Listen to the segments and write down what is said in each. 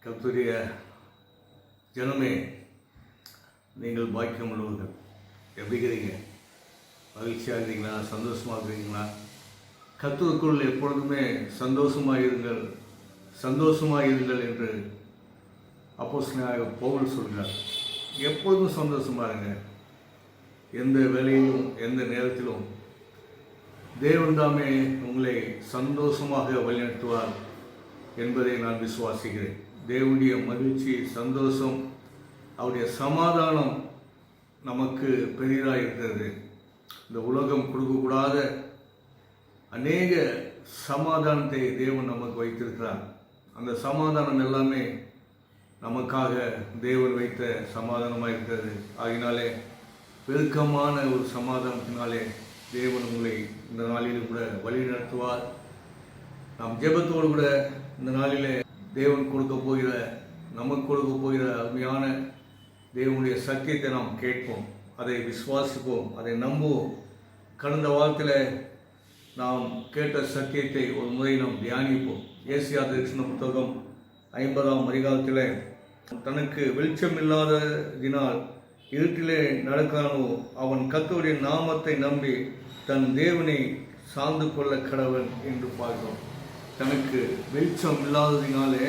கர்த்தருடைய ஜனமே, நீங்கள் பாக்கியம் உள்ளவர்கள். எப்படி இருக்கிறீங்க? மகிழ்ச்சியாக இருக்கிறீங்களா? சந்தோஷமாக இருக்கிறீங்களா? கர்த்தருக்குள் எப்பொழுதுமே சந்தோஷமாக இருங்கள் என்று அப்போஸ்தலனாகிய பவுல் சொல்கிறார். எப்பொழுதும் சந்தோஷமாக இருங்க. எந்த வேலையிலும் எந்த நேரத்திலும் தேவன் தாமே உங்களை சந்தோஷமாக வழிநடத்துவார் என்பதை நான் விசுவாசிக்கிறேன். தேவனுடைய மகிழ்ச்சி, சந்தோஷம், அவருடைய சமாதானம் நமக்கு பெரிதாக இருக்கிறது. இந்த உலகம் கொடுக்கக்கூடாத அநேக சமாதானத்தை தேவன் நமக்கு வைத்திருக்கிறார். அந்த சமாதானம் எல்லாமே நமக்காக தேவன் வைத்த சமாதானமாக இருக்கிறது. ஆகினாலே பெருக்கமான ஒரு சமாதானத்தினாலே தேவன் உங்களை இந்த நாளில் கூட வழி நடத்துவார். நாம் ஜெபத்தோடு கூட இந்த நாளிலே தேவன் நமக்கு கொடுக்க போகிற அருமையான தேவனுடைய சத்தியத்தை நாம் கேட்போம், அதை விசுவாசிப்போம், அதை நம்புவோம். கடந்த வாரத்தில் நாம் கேட்ட சத்தியத்தை ஒரு முறை நாம் தியானிப்போம். ஏசியா தரிசன புத்தகம் 50ஆம் அதிகாரத்தில் தனக்கு வெளிச்சம் இல்லாததினால் இருட்டிலே நடக்கிறானோ அவன் கர்த்தருடைய நாமத்தை நம்பி தன் தேவனை சார்ந்து கொள்ள கடவன் என்று பார்க்கிறோம். தனக்கு வெளிச்சம் இல்லாததினாலே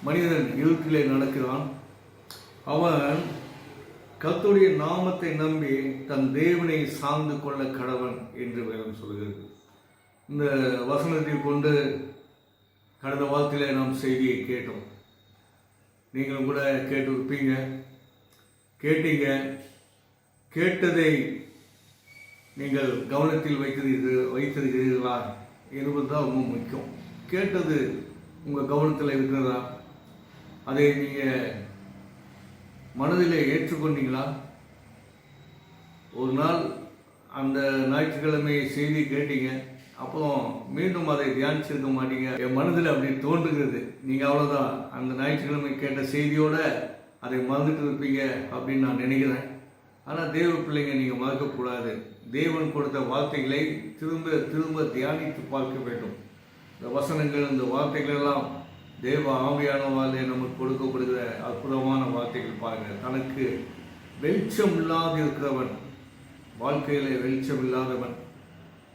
மனிதன் இருட்டிலே நடக்கிறான். அவன் கர்த்தருடைய நாமத்தை நம்பி தன் தேவனை சார்ந்து கொள்ள கடவன் என்று வேதம் சொல்கிறது. இந்த வசனத்தை கொண்டு கடந்த வாரத்திலே நாம் செய்தியை கேட்டோம். நீங்களும் கூட கேட்டீங்க. கேட்டதை நீங்கள் கவனத்தில் வைத்திருக்கிறீர்களா என்பது தான் ரொம்ப முக்கியம். கேட்டது உங்கள் கவனத்தில் இருக்கிறதா? அதை நீங்கள் மனதிலே ஏற்றுக்கொண்டீங்களா? ஒரு நாள் அந்த ஞாயிற்றுக்கிழமை செய்தி கேட்டீங்க, அப்புறம் மீண்டும் அதை தியானிச்சிருக்க மாட்டீங்க. என் மனதில் அப்படி தோன்றுகிறது. நீங்கள் அவ்வளோதான், அந்த ஞாயிற்றுக்கிழமை கேட்ட செய்தியோடு அதை மறந்துட்டு இருப்பீங்க அப்படின்னு நான் நினைக்கிறேன். ஆனால் தேவ பிள்ளைங்க, நீங்கள் மறக்கக்கூடாது. தேவன் கொடுத்த வார்த்தைகளை திரும்ப திரும்ப தியானித்து பார்க்க வேண்டும். இந்த வசனங்கள், இந்த வார்த்தைகள் எல்லாம் தேவ ஆவியானவாலே நமக்கு கொடுக்கப்படுகிற அற்புதமான வார்த்தைகள் பாருங்கள். தனக்கு வெளிச்சம் இல்லாது இருக்கிறவன், வாழ்க்கையிலே வெளிச்சம் இல்லாதவன்,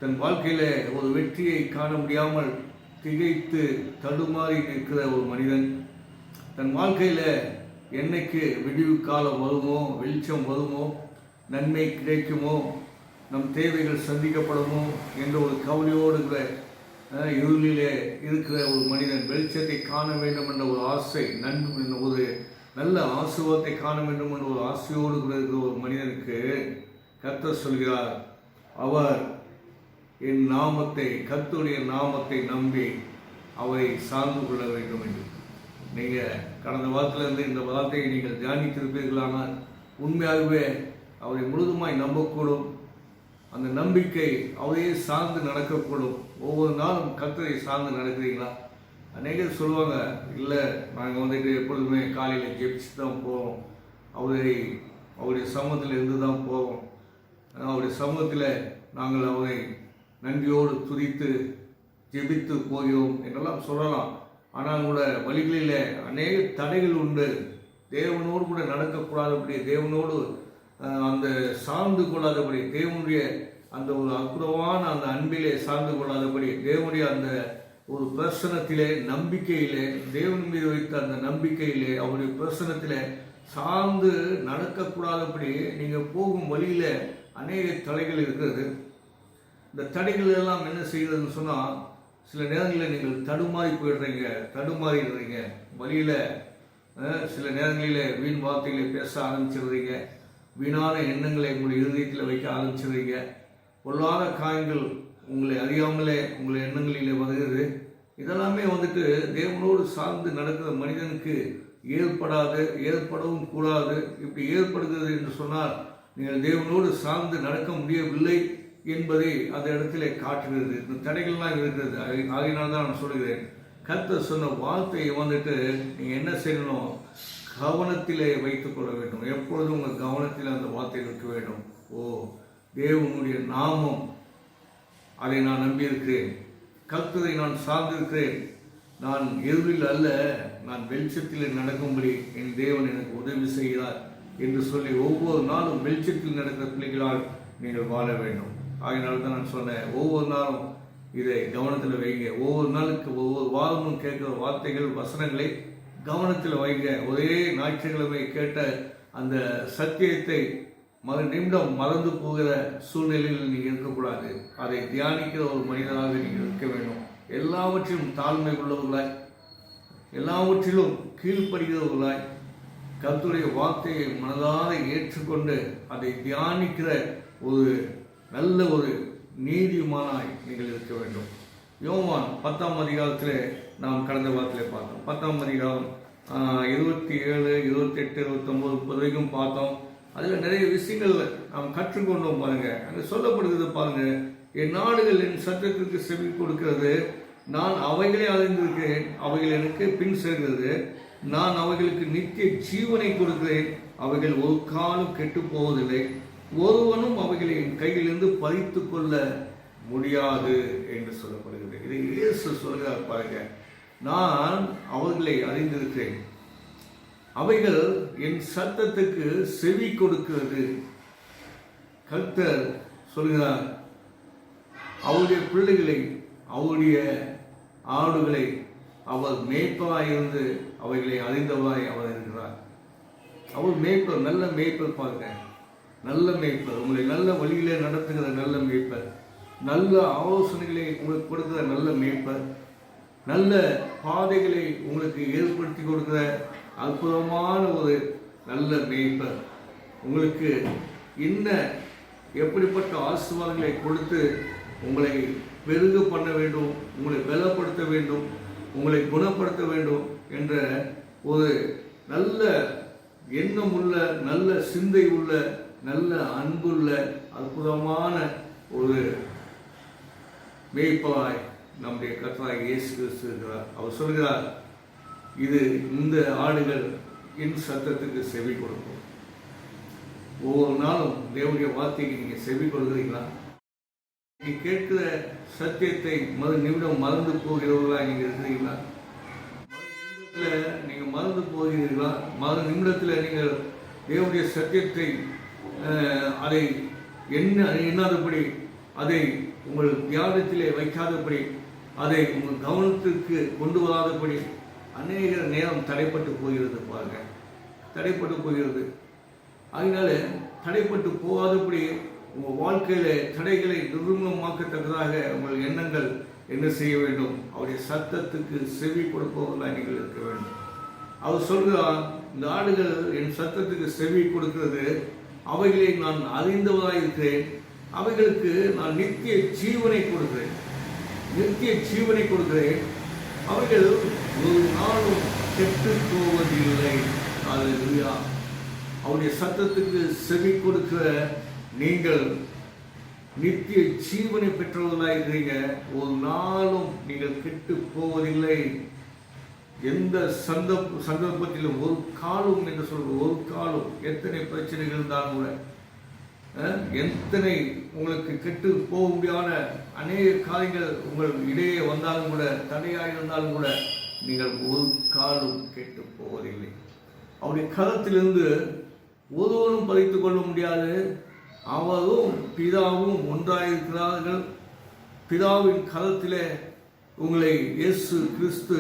தன் வாழ்க்கையிலே ஒரு வெற்றியை காண முடியாமல் திகைத்து தடுமாறி நிற்கிற ஒரு மனிதன், தன் வாழ்க்கையில் என்னைக்கு விடிவு காலம் வருமோ, வெளிச்சம் வருமோ, நன்மை கிடைக்குமோ, நம் தேவைகள் சந்திக்கப்படுமோ என்ற ஒரு கவலையோடு இருளிலே இருக்கிற ஒரு மனிதன், வெளிச்சத்தை காண வேண்டும் என்ற ஒரு ஆசை, ஒரு நல்ல ஆசீர்வாதத்தை காண வேண்டும் என்ற ஒரு ஆசையோடு இருக்கிற ஒரு மனிதனுக்கு கர்த்தர் சொல்கிறார், அவர் என் நாமத்தை, கர்த்தருடைய நாமத்தை நம்பி அவரை சார்ந்து கொள்ள வேண்டும் என்று. நீங்கள் கடந்த வாரத்திலிருந்து இந்த வார்த்தையை நீங்கள் தியானித்திருப்பீர்களானால் உண்மையாகவே அவரை முழுதுமாய் நம்பக்கூடும். அந்த நம்பிக்கை அவரையே சார்ந்து நடக்கக்கூடும். ஒவ்வொரு நாளும் கர்த்தரை சார்ந்து நடக்கிறீங்களா? அநேகர் சொல்லுவாங்க, இல்லை நாங்கள் எப்பொழுதுமே காலையில் ஜெபிச்சு தான் போவோம், அவருடைய சமூகத்தில் இருந்து தான் போவோம், அவருடைய சமூகத்தில் நாங்கள் அவரை நன்றியோடு துதித்து ஜெபித்து போகிறோம் என்றெல்லாம் சொல்லலாம். ஆனால் கூட வழிகளில் அநேக தடைகள் உண்டு. தேவனோடு கூட நடக்கக்கூடாதபடி, தேவனோடு அந்த சார்ந்து கொள்ளாதபடி, தேவனுடைய அந்த ஒரு அற்புதமான அந்த அன்பிலே சார்ந்து கொள்ளாதபடி, தேவனுடைய அந்த ஒரு பிரசனத்திலே, நம்பிக்கையிலே, தேவன் மீது வைத்த அந்த நம்பிக்கையிலே, அவருடைய பிரசனத்திலே சார்ந்து நடக்கக்கூடாதபடி நீங்கள் போகும் வழியில் அநேக தடைகள் இருக்கிறது. இந்த தடைகள் எல்லாம் என்ன செய்கிறதுன்னு சொன்னால், சில நேரங்களில் நீங்கள் தடுமாறிடுறீங்க வழியில். சில நேரங்களில் வீண் வார்த்தைகளை பேச ஆரம்பிச்சிடுறீங்க, வீணான எண்ணங்களை உங்களுடைய இருதயத்தில் வைக்க ஆரம்பிச்சிடுறீங்க, பொல்லாத காயங்கள் உங்களை அறியாமலே உங்களுடைய எண்ணங்களிலே வருகிறது. இதெல்லாமே தேவனோடு சார்ந்து நடக்கிற மனிதனுக்கு ஏற்படவும் கூடாது. இப்படி ஏற்படுகிறது என்று சொன்னால் நீங்கள் தேவனோடு சார்ந்து நடக்க முடியவில்லை என்பதை அந்த இடத்துல காட்டுகிறது. இந்த தடைகள்லாம் இருக்கிறது. ஆகினால்தான் நான் சொல்கிறேன், கர்த்தர் சொன்ன வார்த்தையை நீங்கள் என்ன செய்யணும்? கவனத்திலே வைத்துக் கொள்ள வேண்டும். எப்பொழுதும் உங்கள் கவனத்தில் அந்த வார்த்தை இருக்க வேண்டும். தேவனுடைய நாமம், அதை நான் நம்பியிருக்கிறேன், கர்த்தரை நான் சார்ந்திருக்கிறேன், நான் இருளில் அல்ல, நான் வெளிச்சத்தில் நடக்கும்படி என் தேவன் எனக்கு உதவி செய்கிறார் என்று சொல்லி ஒவ்வொரு நாளும் வெளிச்சத்தில் நடக்கிற பிள்ளைகளால் நீங்கள் வாழ வேண்டும். ஆகினால தான் நான் சொன்னேன், ஒவ்வொரு நாளும் இதை கவனத்தில் வைங்க. ஒவ்வொரு நாளுக்கு ஒவ்வொரு வாரமும் கேட்கிற வார்த்தைகள் வசனங்களை கவனத்தில் வைங்க. ஒரே ஞாயிற்றுக்கிழமை கேட்ட அந்த சத்தியத்தை மறு நிமிடம் மறந்து போகிற சூழ்நிலையில் நீங்கள் இருக்கக்கூடாது. அதை தியானிக்கிற ஒரு மனிதனாக நீங்கள் இருக்க வேண்டும். எல்லாவற்றிலும் தாழ்மை உள்ளவர்களாய், எல்லாவற்றிலும் கீழ்ப்படுகிறவர்களாய், கர்த்தருடைய வார்த்தையை மனதார ஏற்றுக்கொண்டு அதை தியானிக்கிற ஒரு நல்ல ஒரு நீதிமானாய் நீங்கள் இருக்க வேண்டும். யோவான் 10ஆம் அதிகாரத்தில் நாம் கடந்த வாரத்தில் பார்த்தோம். 10ஆம் அதிகாரம் 27, 28, 29, 30 வரைக்கும் பார்த்தோம். அதில் நிறைய விஷயங்கள் நாம் கற்றுக்கொண்டோம். பாருங்க, அங்கே சொல்லப்படுகிறது பாருங்க, என் நாடுகள் என் சத்தத்திற்கு செவி கொடுக்கிறது, நான் அவைகளை அறிந்திருக்கிறேன், அவைகள் எனக்கு பின் செல்கிறது, நான் அவைகளுக்கு நித்திய ஜீவனை கொடுக்கிறேன், அவைகள் ஒரு காலம் கெட்டு போவதில்லை, ஒருவனும் அவைகளை என் கையிலிருந்து பறித்து கொள்ள முடியாது என்று சொல்லப்படுகிறது. இதை இயேசு சொல்கிறார் பாருங்க, நான் அவர்களை அறிந்திருக்கிறேன், அவைகள் என் சத்தத்துக்கு செவி கொடுக்கிறது. கர்த்தர் சொல்கிறார், அவருடைய பிள்ளைகளை, அவருடைய ஆடுகளை அவர் மேய்ப்பராயிருந்து அவைகளை அறிந்தவராய் அவர் இருக்கிறார். அவர் மேய்ப்பர், நல்ல மேய்ப்பர். பாருங்க, நல்ல மேய்ப்பர், உங்களை நல்ல வழியிலே நடத்துகிற நல்ல மேய்ப்பர், நல்ல ஆலோசனைகளை உங்களுக்கு கொடுக்கிற நல்ல மேய்ப்பர், நல்ல பாதைகளை உங்களுக்கு ஏற்படுத்தி கொடுக்கிற அற்புதமான ஒரு நல்ல மேய்ப்பர். உங்களுக்கு என்ன எப்படிப்பட்ட ஆசீர்வாதங்களை கொடுத்து உங்களை பெருக பண்ண வேண்டும், உங்களை பலப்படுத்த வேண்டும், உங்களை குணப்படுத்த வேண்டும் என்ற ஒரு நல்ல எண்ணம் உள்ள, நல்ல சிந்தை உள்ள, நல்ல அன்புள்ள அற்புதமான ஒரு மேய்ப்பராய் நம்முடைய கர்த்தராகிய இயேசு கிறிஸ்து இருக்கிறார். அவர் சொல்கிறார், இது இந்த ஆடுகள் என் சத்தத்துக்கு செவி கொடுக்கும். ஒவ்வொரு நாளும் தேவனுடைய வார்த்தைக்கு நீங்க செவி கொடுக்குறீங்களா? நீங்க கேட்கிற சத்தியத்தை மறு நிமிடம் மறந்து போகிறவர்களா நீங்க இருக்கிறீங்களா? நீங்க மறந்து போகிறீர்களா? மறு நிமிடத்தில் நீங்கள் தேவனுடைய சத்தியத்தை அதை எண்ணாதபடி, அதை உங்கள் தியானத்திலே வைக்காதபடி, அதை உங்கள் கவனத்திற்கு கொண்டு வராதபடி அநேக நேரம் தடைப்பட்டு போகிறது. பாருங்க, தடைப்பட்டு போகிறது. அதனால தடைப்பட்டு போகாதபடி உங்கள் வாழ்க்கையில தடைகளை நிர்மூலமாக்கத்தக்கதாக உங்கள் எண்ணங்கள் என்ன செய்ய வேண்டும்? அவருடைய சத்தத்துக்கு செவி கொடுப்பவர்களாக நீங்கள் இருக்க வேண்டும். அவர் சொல்கிறார், இந்த ஆடுகள் என் சத்தத்துக்கு செவி கொடுக்கிறது, அவைகளை நான் அறிந்தவராக இருக்கிறேன், அவைகளுக்கு நான் நித்திய ஜீவனை கொடுக்கிறேன், நித்திய ஜீவனை கொடுக்கிறேன், அவைகள் ஒரு நாளும் கெட்டு போவதில்லை. அல்லேலூயா. அவருடைய சத்தத்துக்கு செவி கொடுக்கிற நீங்கள் நித்திய ஜீவனை பெற்றவர்களாக இருக்கிறீங்க. ஒரு நாளும் நீங்கள் கெட்டு போவதில்லை. எந்த சந்தர்ப்பத்திலும் ஒரு காலம் என்று சொல்ற, ஒரு காலம் எத்தனை பிரச்சனைகள் இருந்தாலும் கூட, எத்தனை உங்களுக்கு கெட்டு போக முடியாத அநேக காரியங்கள் உங்கள் இடையே வந்தாலும் கூட, தடையாக இருந்தாலும் கூட, நீங்கள் ஒரு காலம் கெட்டு போவதில்லை. அவருடைய கரத்திலிருந்து ஒருவரும் பறித்துக் கொள்ள முடியாது. அவரும் பிதாவும் ஒன்றாயிருக்கிறார்கள். பிதாவின் கரத்திலே உங்களை இயேசு கிறிஸ்து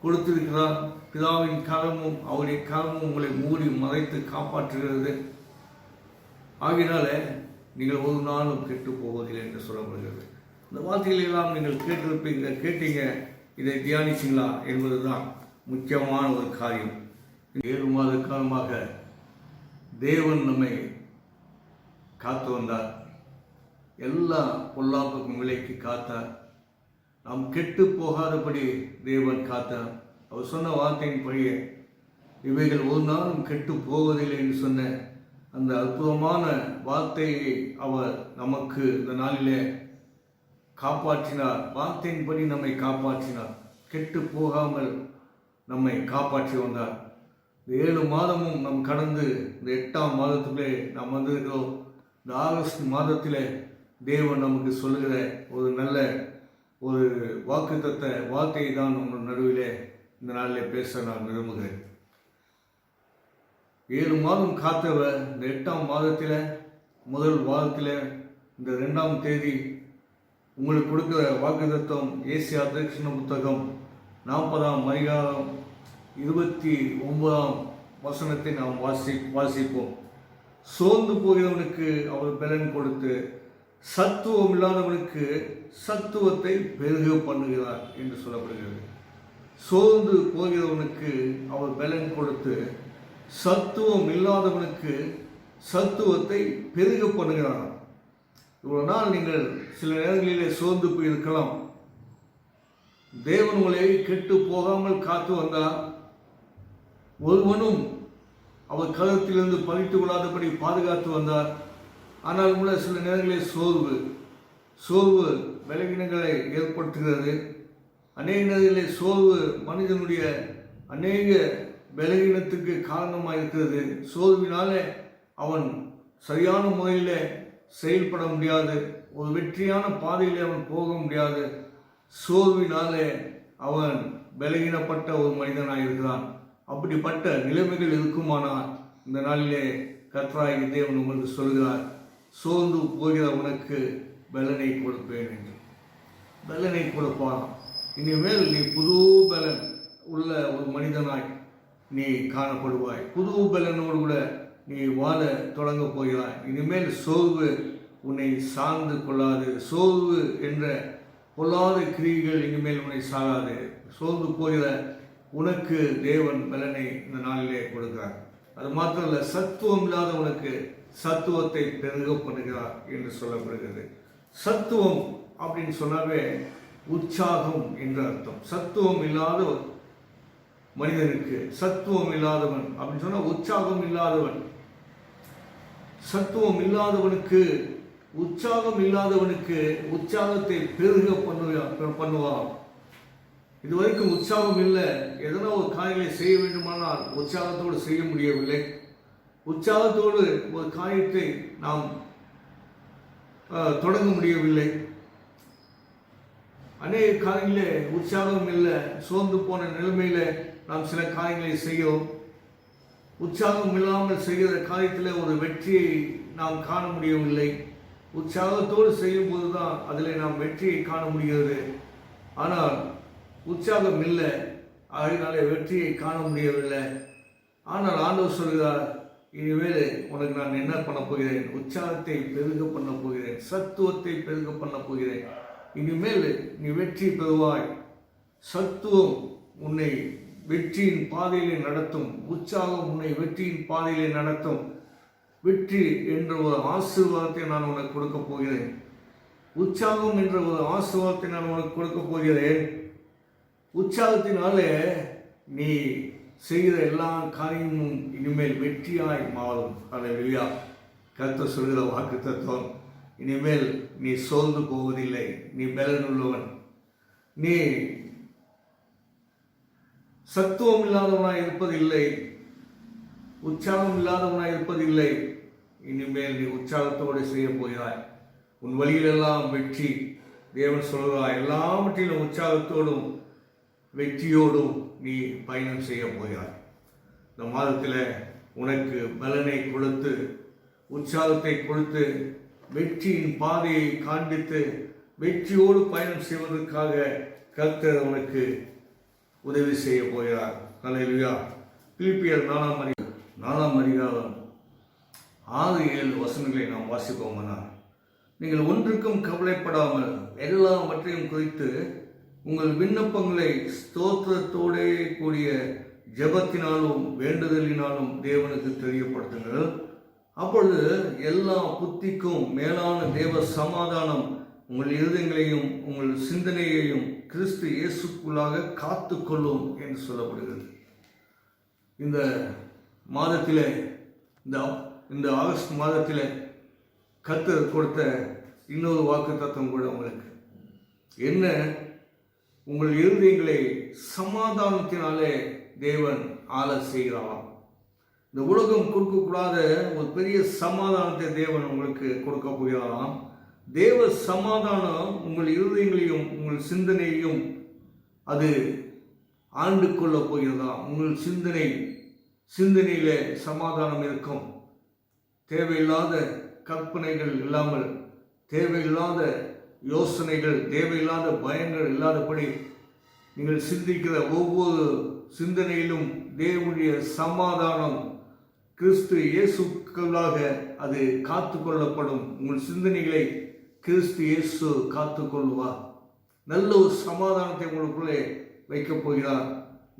கொடுத்திருக்கிறார். பிதாவின் கரமும் அவருடைய கரமும் உங்களை மூடி மறைத்து காப்பாற்றுகிறது. ஆகினால நீங்கள் ஒரு நாளும் கெட்டு போவதில்லை என்று சொல்லப்படுகிறது. இந்த வார்த்தைகளை எல்லாம் நீங்கள் கேட்டிருப்பீங்க, கேட்டீங்க, இதை தியானிச்சிங்களா என்பதுதான் முக்கியமான ஒரு காரியம். 7 மாத காலமாக தேவன் நம்மை காத்து வந்தார். எல்லா பொல்லாப்புக்கும் விலைக்கு காத்தார். நாம் கெட்டு போகாதபடி தேவன் காத்தார். அவர் சொன்ன வார்த்தையின்படியே இவைகள் ஒரு நாளும் கெட்டு போவதில்லை என்று சொன்ன அந்த அற்புதமான வார்த்தையை அவர் நமக்கு இந்த நாளிலே காப்பாற்றினார். வார்த்தையின்படி நம்மை காப்பாற்றினார். கெட்டு போகாமல் நம்மை காப்பாற்றி வந்தார். இந்த 7 மாதமும் நம் கடந்து இந்த 8ஆம் மாதத்திலே நாம் வந்திருக்கிறோம். இந்த ஆகஸ்ட் மாதத்திலே தேவன் நமக்கு சொல்லுகிற ஒரு நல்ல ஒரு வாக்குத்தத்த வார்த்தையை தான் உங்கள் நடுவிலே இந்த நாளில் பேச நான் விரும்புகிறேன். 7 மாதம் காத்தவர் இந்த 8ஆம் மாதத்தில் முதல் வாரத்தில் இந்த 2ஆம் தேதி உங்களுக்கு கொடுக்கிற வாக்குத்தத்தம் ஏசியா தரிசன புத்தகம் 40ஆம் அதிகாரம் 29ஆம் வசனத்தை நாம் வாசிப்போம். சோர்ந்து போகிறவனுக்கு அவர் பலன் கொடுத்து சத்துவம் இல்லாதவனுக்கு சத்துவத்தை பெருக பண்ணுகிறார் என்று சொல்லப்படுகிறது. சோர்ந்து போகிறவனுக்கு அவர் பலன் கொடுத்து சத்துவம் இல்லாதவனுக்கு சத்துவத்தை பெருக பண்ணுகிறார். இவ்வளவு நாள் நீங்கள் சில நேரங்களிலே சோர்ந்து போயிருக்கலாம். தேவன் உங்களை கெட்டு போகாமல் காத்து வந்தார். ஒருவனும் அவர் கதத்திலிருந்து பறித்து கொள்ளாதபடி பாதுகாத்து வந்தார். ஆனால் உள்ள சில நேரங்களில் சோர்வு பலவீனங்களை ஏற்படுத்துகிறது. அநேக நேரங்களில் சோர்வு மனிதனுடைய அநேக பலவீனத்துக்கு காரணமாக இருக்கிறது. சோர்வினாலே அவன் சரியான முறையில் செயல்பட முடியாது. ஒரு வெற்றியான பாதையில் அவன் போக முடியாது. சோர்வினாலே அவன் பலவீனப்பட்ட ஒரு மனிதனாக இருக்கிறான். அப்படிப்பட்ட நிலைமைகள் இருக்குமானால் இந்த நாளிலே கர்த்தராகிய தேவன் உங்களுக்கு சொல்கிறார், சோர்ந்து போகிற உனக்கு பலனை கொடுப்பேன் என்று. பலனை கொடுப்பான். இனிமேல் நீ புது பலன் உள்ள ஒரு மனிதனாய் நீ காணப்படுவாய். புது பலனோடு கூட நீ வாழ தொடங்க போகிறாய். இனிமேல் சோர்வு உன்னை சார்ந்து கொள்ளாது. சோர்வு என்ற பொல்லாத கிரியைகள் இனிமேல் உன்னை சாராது. சோர்ந்து போகிற உனக்கு தேவன் பலனை இந்த நாளிலே கொடுக்கிறார். அது மாத்திரமல்ல, சத்துவம் இல்லாத உனக்கு சத்துவத்தை பெருக பண்ணுகிறார் என்று சொல்லப்படுகிறது. சத்துவம் அப்படின்னு சொன்னாவே உற்சாகம் என்ற அர்த்தம். சத்துவம் இல்லாத மனிதனுக்கு, சத்துவம் இல்லாதவன் அப்படின்னு சொன்னா உற்சாகம் இல்லாதவன். சத்துவம் இல்லாதவனுக்கு, உற்சாகம் இல்லாதவனுக்கு உற்சாகத்தை பெருக பண்ணுவான். இதுவரைக்கும் உற்சாகம் இல்லை. எதனா ஒரு காரியங்களை செய்ய வேண்டுமானால் உற்சாகத்தோடு செய்ய முடியவில்லை. உற்சாகத்தோடு ஒரு காரியத்தை நாம் தொடங்க முடியவில்லை. அநேக காரியங்களே உற்சாகம் இல்லை. சோர்ந்து போன நிலைமையில நாம் சில காரியங்களை செய்கிறோம். உற்சாகம் இல்லாமல் செய்கிற காரியத்தில் ஒரு வெற்றியை நாம் காண முடியவில்லை. உற்சாகத்தோடு செய்யும் போதுதான் அதில் நாம் வெற்றியை காண முடிகிறது. ஆனால் உற்சாகம் இல்லை, அதனாலே வெற்றியை காண முடியவில்லை. ஆனால் ஆண்டவர் சொல்கிறார், இனிமேல் உனக்கு நான் என்ன பண்ண போகிறேன்? உற்சாகத்தை பெருக பண்ண போகிறேன், சத்துவத்தை பெருக பண்ண போகிறேன். இனிமேல் நீ வெற்றி பெறுவாய். சத்துவம் உன்னை வெற்றியின் பாதையிலே நடத்தும். உற்சாகம் உன்னை வெற்றியின் பாதையிலே நடத்தும். வெற்றி என்ற ஒரு ஆசீர்வாதத்தை நான் உனக்கு கொடுக்க போகிறேன். உற்சாகம் என்ற ஒரு ஆசீர்வாதத்தை நான் உனக்கு கொடுக்க போகிறேன். உற்சாகத்தினாலே நீ செய்கிற எல்லா காரியமும் இனிமேல் வெற்றியாய் மாறும். அல்லேலூயா. கர்த்தர் சொல்கிற வாக்குத்தத்தம், இனிமேல் நீ சோர்ந்து போவதில்லை. நீ பலனுள்ளவன். நீ சத்துவம் இல்லாதவனாய் இருப்பதில்லை. உற்சாகம் இல்லாதவனாய் இருப்பதில்லை. இனிமேல் நீ உற்சாகத்தோடு செய்ய போகிறாய். உன் வழியிலெல்லாம் வெற்றி. தேவன் சொல்கிறாய், எல்லாவற்றிலும் உற்சாகத்தோடும் வெற்றியோடும் நீ பயணம் செய்ய போகிறாய். இந்த மாதத்தில் உனக்கு பலனை கொடுத்து, உற்சாகத்தை கொடுத்து, வெற்றியின் பாதையை காண்பித்து, வெற்றியோடு பயணம் செய்வதற்காக கர்த்தர் உனக்கு உதவி செய்ய போகிறார். அல்லேலூயா. பிலிப்பியர் 4ஆம் அதிகாரம் 6-7 வசனங்களை நாம் வாசிப்போமானால், நீங்கள் ஒன்றுக்கும் கவலைப்படாமல் எல்லாவற்றையும் குறித்து உங்கள் விண்ணப்பங்களை ஸ்தோத்திரத்தோடே கூடிய ஜெபத்தினாலும் வேண்டுதலினாலும் தேவனுக்கு தெரியப்படுத்துங்கள். அப்பொழுது எல்லா புத்திக்கும் மேலான தேவ சமாதானம் உங்கள் இருதயங்களையும் உங்கள் சிந்தனையையும் கிறிஸ்து இயேசுக்குள்ளாக காத்து கொள்ளும் என்று சொல்லப்படுகிறது. இந்த மாதத்தில், இந்த ஆகஸ்ட் மாதத்தில் கர்த்தர் கொடுத்த இன்னொரு வாக்குத்தத்தம் கூட உங்களுக்கு என்ன, உங்கள் இருதயங்களை சமாதானத்தினாலே தேவன் ஆள செய்கிறாராம். இந்த உலகம் கொடுக்கக்கூடாத ஒரு பெரிய சமாதானத்தை தேவன் உங்களுக்கு கொடுக்க போகிறாராம். தேவ சமாதானம் உங்கள் இருதயங்களையும் உங்கள் சிந்தனையையும் அது ஆண்டு கொள்ளப் போகிறதா? உங்கள் சிந்தனையில சமாதானம் இருக்கும். தேவையில்லாத கற்பனைகள் இல்லாமல், தேவையில்லாத யோசனைகள், தேவையில்லாத பயங்கள் இல்லாதபடி நீங்கள் சிந்திக்கிற ஒவ்வொரு சிந்தனையிலும் தேவனுடைய சமாதானம் கிறிஸ்து இயேசுக்களாக அது காத்து கொள்ளப்படும். உங்கள் சிந்தனைகளை கிறிஸ்து இயேசு காத்து கொள்வார். நல்ல ஒரு சமாதானத்தை உங்களுக்குள்ளே வைக்கப் போகிறார்.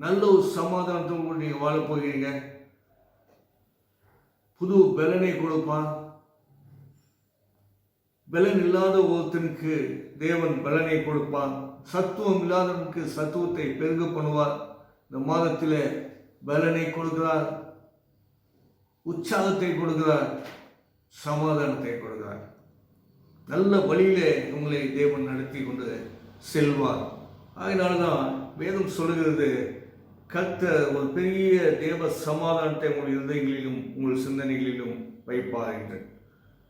நல்ல ஒரு சமாதானத்தோடு நீங்கள் வாழப் போகிறீங்க. புது பலனை கொடுப்பார். பலன் இல்லாத ஒருத்தனுக்கு தேவன் பலனை கொடுப்பார். சத்துவம் இல்லாதவனுக்கு சத்துவத்தை பெருக பண்ணுவார். இந்த மாதத்தில் பலனை கொடுக்கிறார், உற்சாகத்தை கொடுக்கிறார், சமாதானத்தை கொடுக்கிறார். நல்ல வழியிலே உங்களை தேவன் நடத்தி கொண்டு செல்வார். அதனால்தான் வேதம் சொல்லுகிறது, கர்த்தர் ஒரு பெரிய தேவ சமாதானத்தை உங்கள் இருதயங்களிலும் உங்கள் சிந்தனைகளிலும் வைப்பார் என்று.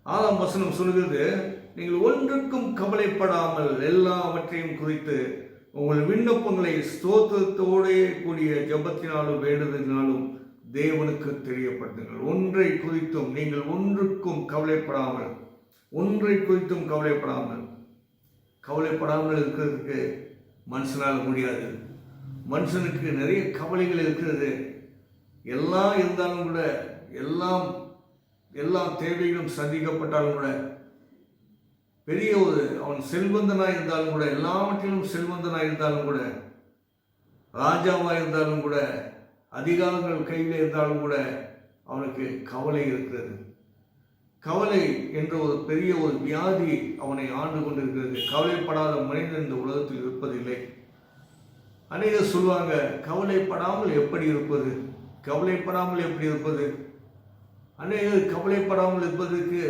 6ஆம் வசனம் சொல்லுகிறது, நீங்கள் ஒன்றுக்கும் கவலைப்படாமல் எல்லாவற்றையும் குறித்து உங்கள் விண்ணப்பங்களை ஸ்தோத்திரத்தோடு கூடிய ஜெபத்தினாலும் வேண்டுதலினாலும் தேவனுக்கு தெரியப்படுத்துங்கள். ஒன்றை குறித்தும் நீங்கள் ஒன்றுக்கும் கவலைப்படாமல், கவலைப்படாமல் இருக்கிறதுக்கு மனுஷனால் முடியாது. மனுஷனுக்கு நிறைய கவலைகள் இருக்கிறது. எல்லாம் இருந்தாலும் கூட, எல்லா தேவைகளும் சந்திக்கப்பட்டாலும் கூட, பெரிய அவன் செல்வந்தனாக இருந்தாலும் கூட, எல்லாவற்றிலும் செல்வந்தனாக இருந்தாலும் கூட, ராஜாவாக இருந்தாலும் கூட, அதிகாரங்கள் கையில் இருந்தாலும் கூட அவனுக்கு கவலை இருக்கிறது. கவலை என்ற ஒரு பெரிய வியாதி அவனை ஆண்டு கொண்டிருக்கிறது. கவலைப்படாத மனிதன் இந்த உலகத்தில் இருப்பதில்லை. அநேகர் சொல்லுவாங்க, கவலைப்படாமல் எப்படி இருப்பது? அநேகர் கவலைப்படாமல் இருப்பதற்கு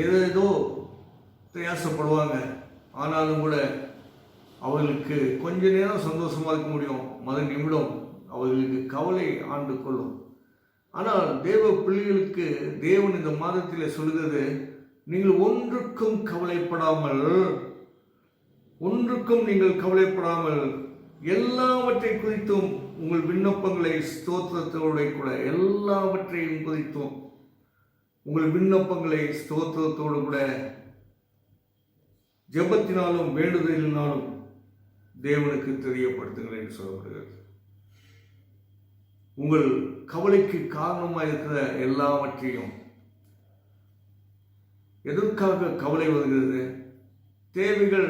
ஏதேதோ பிரயாசப்படுவாங்க. ஆனாலும் கூட அவர்களுக்கு கொஞ்ச நேரம் சந்தோஷமா இருக்க முடியும், மறு நிமிடம் அவர்களுக்கு கவலை ஆண்டு கொள்ளும். ஆனால் தேவ பிள்ளைகளுக்கு தேவன் இந்த மாதத்தில் சொல்கிறது, நீங்கள் ஒன்றுக்கும் நீங்கள் கவலைப்படாமல் எல்லாவற்றை குறித்தும் உங்கள் விண்ணப்பங்களை ஸ்தோத்திரத்தோடு கூட, எல்லாவற்றையும் குறித்தும் உங்கள் விண்ணப்பங்களை ஸ்தோத்திரத்தோடு கூட ஜெபத்தினாலும் வேண்டுதலினாலும் தேவனுக்கு தெரியப்படுத்துங்கள் என்று சொல்லப்படுகிறது. உங்கள் கவலைக்கு காரணமாக இருக்கிற எல்லாவற்றையும், எதற்காக கவலை வருகிறது? தேவைகள்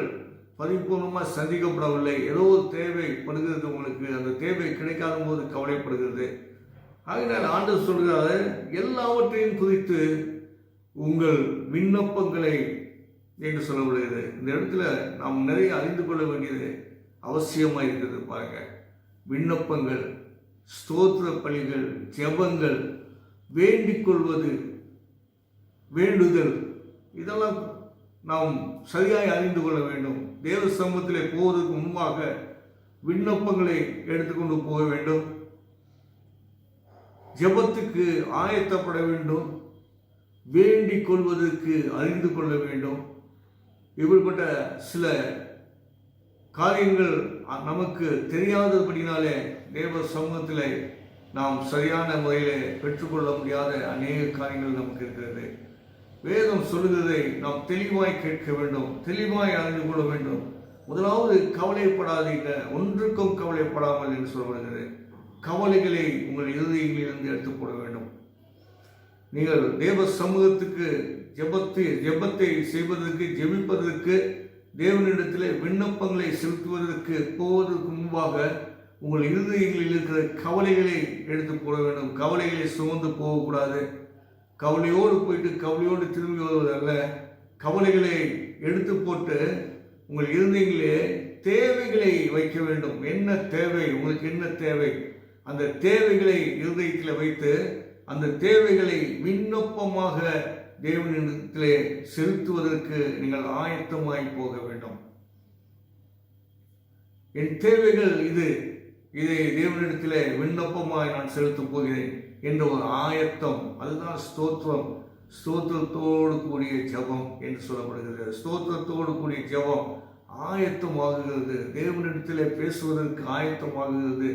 பரிபூர்ணமாக சந்திக்கப்படவில்லை, ஏதோ ஒரு தேவைப்படுகிறது உங்களுக்கு, அந்த தேவை கிடைக்காத போது கவலைப்படுகிறது. ஆகையினால் ஆண்டவர் சொல்கிறார், எல்லாவற்றையும் குறித்து உங்கள் விண்ணப்பங்களை என்று சொல்லப்படுகிறது. இந்த இடத்துல நாம் நிறைய அறிந்து கொள்ள வேண்டியது அவசியமாக இருக்கிறது. பாருங்க, விண்ணப்பங்கள், ஸ்தோத்திர பலிகள், ஜெபங்கள், வேண்டிக் கொள்வது, வேண்டுதல், இதெல்லாம் நாம் சரியாய் அறிந்து கொள்ள வேண்டும். தேவ சமூகத்திலே போவதற்கு முன்பாக விண்ணப்பங்களை எடுத்துக்கொண்டு போக வேண்டும். ஜெபத்துக்கு ஆயத்தப்பட வேண்டும். வேண்டிக் கொள்வதற்கு அறிந்து கொள்ள வேண்டும். இப்படிப்பட்ட சில காரியங்கள் நமக்கு தெரியாதபடினாலே தேவ சமூகத்தில் நாம் சரியான முறையில் பெற்றுக்கொள்ள முடியாத அநேக காரியங்கள் நமக்கு இருக்கிறது. வேதம் சொல்லுகிறதை நாம் தெளிவாய் கேட்க வேண்டும், தெளிவாய் அறிந்து கொள்ள வேண்டும். முதலாவது கவலைப்படாதீங்க, ஒன்றுக்கும் கவலைப்படாமல் என்று சொல்லப்படுகிறது. கவலைகளை உங்கள் இருதயங்களிலிருந்து எடுத்துக் போட வேண்டும். நீங்கள் தேவ சமூகத்துக்கு ஜெபத்தை செய்வதற்கு, ஜெபிப்பதற்கு, தேவனிடத்தில் விண்ணப்பங்களை செலுத்துவதற்கு போவதற்கு முன்பாக உங்கள் இருதயங்களில் இருக்கிற கவலைகளை எடுத்து போட வேண்டும். கவலைகளை சுமந்து போகக்கூடாது. கவலையோடு போயிட்டு கவலையோடு திரும்பி வருவதல்ல. கவலைகளை எடுத்து போட்டு உங்கள் இருதயங்களிலே தேவைகளை வைக்க வேண்டும். என்ன தேவை, உங்களுக்கு என்ன தேவை, அந்த தேவைகளை இருதயத்தில் வைத்து அந்த தேவைகளை விண்ணப்பமாக தேவனிடத்திலே செலுத்துவதற்கு நீங்கள் ஆயத்தமாய் போக வேண்டும். என் தேவைகள் இதை தேவனிடத்திலே விண்ணப்பமாய் நான் செலுத்தப் போகிறேன் என்ற ஒரு ஆயத்தம், அதுதான் ஸ்தோத்திரம். ஸ்தோத்திரத்தோடு கூடிய ஜெபம் என்று சொல்லப்படுகிறது. ஸ்தோத்திரத்தோடு கூடிய ஜெபம் ஆயத்தமாகுகிறது. தேவனிடத்திலே பேசுவதற்கு ஆயத்தமாகுகிறது.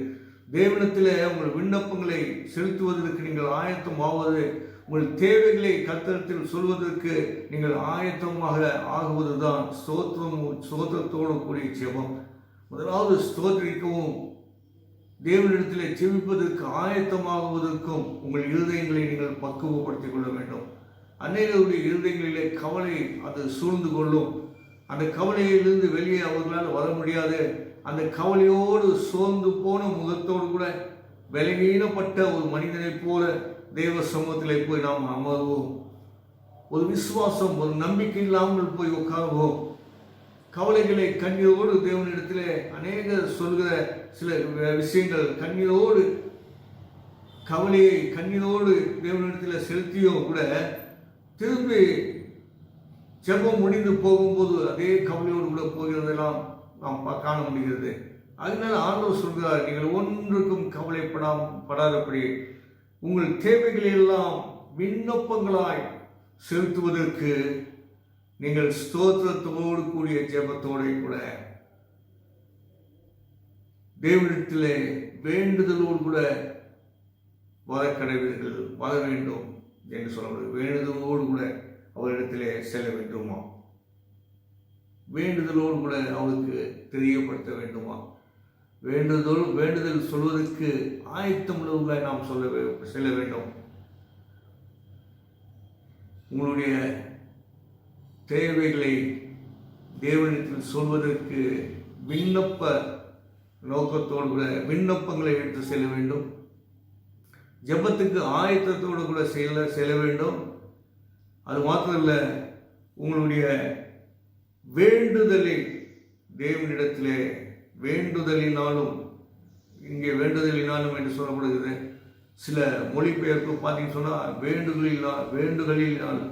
தேவனிடத்திலே உங்கள் விண்ணப்பங்களை செலுத்துவதற்கு நீங்கள் ஆயத்தமாவது, உங்கள் தேவைகளை கர்த்தரிடத்தில் சொல்வதற்கு நீங்கள் ஆயத்தமாக ஆகுவதுதான் ஸ்தோத்திரத்தோடு கூடிய ஜெபம். முதலாவது ஸ்தோத்திரிக்கவும் தேவனிடத்திலே ஜெபிப்பதற்கு ஆயத்தமாகுவதற்கும் உங்கள் இருதயங்களை நீங்கள் பக்குவப்படுத்திக் கொள்ள வேண்டும். அநேகருடைய இருதயங்களிலே கவலை அது சூழ்ந்து கொள்ளும். அந்த கவலையிலிருந்து வெளியே அவர்களால் வர முடியாது. அந்த கவலையோடு சோர்ந்து போன முகத்தோடு கூட பலவீனப்பட்ட ஒரு மனிதனைப் போல தேவ சமூகத்திலே போய் நாம் அமர்வோம். ஒரு விசுவாசம், ஒரு நம்பிக்கை இல்லாமல் போய் உட்கார்வோம். கவலைகளை கண்ணீரோடு தேவனிடத்திலே அநேகர் சொல்கிற சில விஷயங்கள், கண்ணீரோடு கவலையை கண்ணீரோடு தேவனிடத்தில் செலுத்தியும் கூட திரும்பி ஜெபம் முடிந்து போகும்போது அதே கவலையோடு கூட போகிறதெல்லாம் நாம் காண முடிகிறது. அதனால ஆண்டவர் சொல்கிறார், நீங்கள் ஒன்றுக்கும் கவலைப்படாதபடி உங்கள் தேவைகளை எல்லாம் விண்ணப்பங்களாய் செலுத்துவதற்கு நீங்கள் ஸ்தோத்திரத்தோடு கூடிய ஜெபத்தோடு கூட தேவனிடத்திலே வேண்டுதலோடு கூட வர வேண்டும் என்று சொல்லப்படுகிறது. வேண்டுதலோடு கூட அவரிடத்திலே செல்ல வேண்டுமா? வேண்டுதலோடு கூட அவருக்கு தெரியப்படுத்த வேண்டுமா? வேண்டுதல் சொல்வதற்கு ஆயத்தமுள்ளவர்களை நாம் செல்ல வேண்டும். உங்களுடைய தேவைகளை தேவனிடத்தில் சொல்வதற்கு விண்ணப்ப நோக்கத்தோடு கூட விண்ணப்பங்களை எடுத்து செல்ல வேண்டும். ஜெபத்துக்கு ஆயத்தத்தோடு கூட செல்ல வேண்டும். அது மாத்திரமல்ல, உங்களுடைய வேண்டுதலை தேவனிடத்திலே வேண்டுதலினாலும், இங்கே வேண்டுதலினாலும் என்று சொல்லப்படுகிறது. சில மொழிபெயர்ப்பு பார்த்தீங்கன்னு சொன்னால் வேண்டுதலினாலும்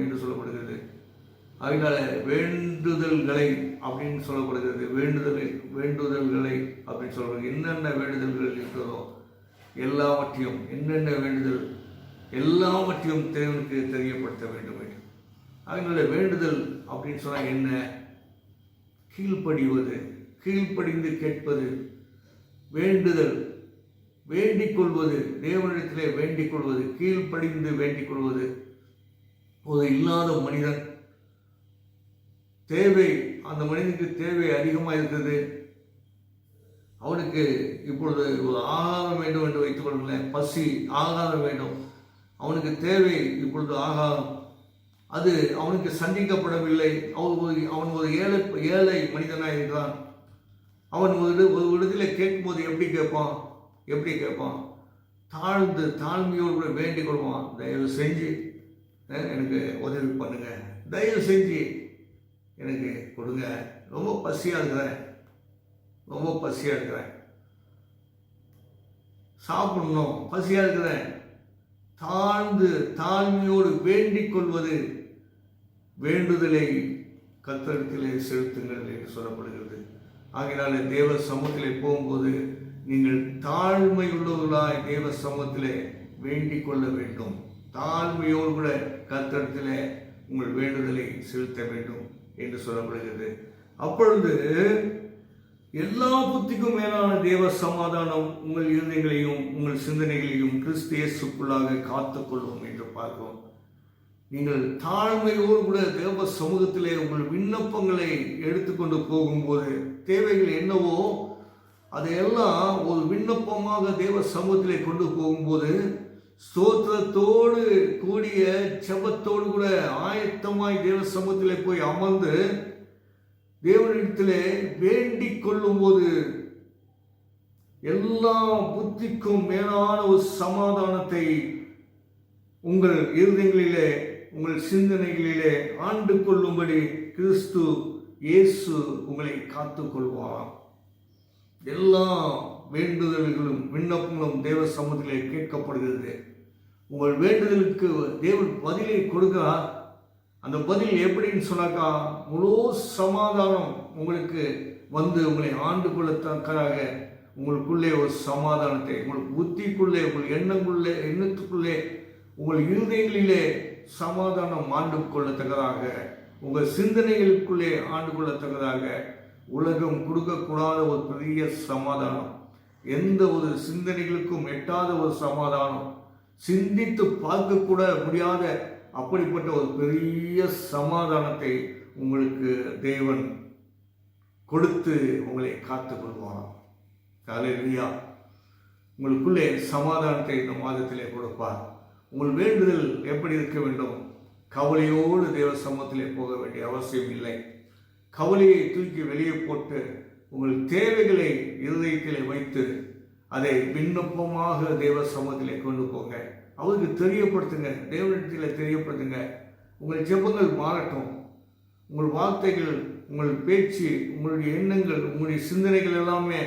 என்று சொல்லப்படுகிறது. அதனால வேண்டுதல்களை அப்படின்னு சொல்லப்படுகிறது. வேண்டுதல்களை அப்படின்னு சொல்லப்படுகிறது. என்னென்ன வேண்டுதல்கள் இருக்கிறதோ எல்லாவற்றையும், என்னென்ன வேண்டுதல் எல்லாவற்றையும் தேவனுக்கு தெரியப்படுத்த வேண்டும். அதனால வேண்டுதல் அப்படின்னு சொன்னால் என்ன? கீழ்ப்படிவது, கீழ்ப்படிந்து கேட்பது. வேண்டுதல் வேண்டிக் கொள்வது, தேவனிடத்திலே வேண்டிக் கொள்வது, கீழ்ப்படிந்து வேண்டிக் கொள்வது. ஒரு இல்லாத மனிதன் தேவை, அந்த மனிதனுக்கு தேவை அதிகமாக இருக்கிறது. அவனுக்கு இப்பொழுது ஒரு ஆகாரம் வேண்டும் என்று வைத்துக் கொள்ளுங்களேன். பசி, ஆகாரம் வேண்டும். அவனுக்கு தேவை இப்பொழுது ஆகாரம். அது அவனுக்கு சந்திக்கப்படவில்லை. அவன் ஒரு ஏழை மனிதனாக இருக்கிறான். அவன் ஒரு இடத்துல கேட்கும்போது எப்படி கேட்பான்? தாழ்மையோடு கூட வேண்டிக் கொள்வான். தயவு செஞ்சு எனக்கு உதவி பண்ணுங்க, தயவு செஞ்சு எனக்கு கொடுங்க, ரொம்ப பசியாக இருக்கிறேன், சாப்பிடணும், பசியாக இருக்கிறேன். தாழ்மையோடு வேண்டிக் கொள்வது, வேண்டுதலை கர்த்தரிடத்திலே செலுத்துங்கள் என்று சொல்லப்படுகிறது. ஆகையினால தேவ சமூகத்திலே போகும்போது நீங்கள் தாழ்மை உள்ளவர்களாய் தேவ சமூகத்திலே வேண்டிக் கொள்ள வேண்டும். தாழ்மையோடு கூட கர்த்தரிடத்திலே உங்கள் வேண்டுதலை செலுத்த வேண்டும் என்று சொல்லப்படுகிறது. அப்பொழுது எல்லா புத்திக்கும் மேலான தேவ சமாதானம் உங்கள் இருதயங்களையும் உங்கள் சிந்தனைகளையும் கிறிஸ்து இயேசுக்குள்ளாக காத்துக்கொள்வோம் என்று பார்க்கிறோம். நீங்கள் தாழ்மையோடு கூட தேவ சமூகத்திலே உங்கள் விண்ணப்பங்களை எடுத்துக்கொண்டு போகும்போது, தேவைகள் என்னவோ அதையெல்லாம் ஒரு விண்ணப்பமாக தேவ சமூகத்திலே கொண்டு போகும்போது, ஸ்தோத்திரத்தோடு கூடிய ஜெபத்தோடு கூட ஆயத்தமாய் தேவ சமூகத்திலே போய் அமர்ந்து தேவனிடத்திலே வேண்டிக் கொள்ளும் போது எல்லா புத்திக்கும் மேலான ஒரு சமாதானத்தை உங்கள் இருதயங்களிலே உங்கள் சிந்தனைகளிலே ஆண்டு கொள்ளும்படி கிறிஸ்து இயேசு உங்களை காத்துக் கொள்வார். எல்லா வேண்டுதல்களும் விண்ணப்பங்களும் தேவ சமூகத்திலே கேட்கப்படுகிறது. உங்கள் வேண்டுதலுக்கு தேவன் பதிலை கொடுக்கிறார். அந்த பதில் எப்படின்னு சொன்னாக்கா, முழு சமாதானம் உங்களுக்கு வந்து உங்களை ஆண்டு கொள்ளத்தக்கதாக உங்களுக்குள்ளே ஒரு சமாதானத்தை, உங்கள் புத்திக்குள்ளே, உங்கள் எண்ணத்துக்குள்ளே உங்கள் இருதயங்களிலே சமாதானம் ஆண்டு கொள்ளத்தக்கதாக, உங்கள் சிந்தனைகளுக்குள்ளே ஆண்டு கொள்ளத்தக்கதாக உலகம் கொடுக்கக்கூடாத ஒரு பெரிய சமாதானம், எந்த ஒரு சிந்தனைகளுக்கும் எட்டாத ஒரு சமாதானம், சிந்தித்து பார்க்கக்கூட முடியாத அப்படிப்பட்ட ஒரு பெரிய சமாதானத்தை உங்களுக்கு தேவன் கொடுத்து உங்களை காத்துக் கொள்வாராம். ஹல்லேலூயா. உங்களுக்குள்ளே சமாதானத்தை இந்த மாதத்திலே கொடுப்பார். உங்கள் வேண்டுதல் எப்படி இருக்க வேண்டும்? கவலையோடு தேவ சமூகத்திலே போக வேண்டிய அவசியம் இல்லை. கவலையை தூக்கி வெளியே போட்டு உங்கள் தேவைகளை இருதயத்திலே வைத்து அதை விண்ணப்பமாக தேவ சமூகத்திலே கொண்டு போங்க. அவருக்கு தெரியப்படுத்துங்க, தேவனிடத்தில் தெரியப்படுத்துங்க. உங்கள் ஜெபங்கள் மாறட்டும், உங்கள் வார்த்தைகள், உங்கள் பேச்சு, உங்களுடைய எண்ணங்கள், உங்களுடைய சிந்தனைகள் எல்லாமே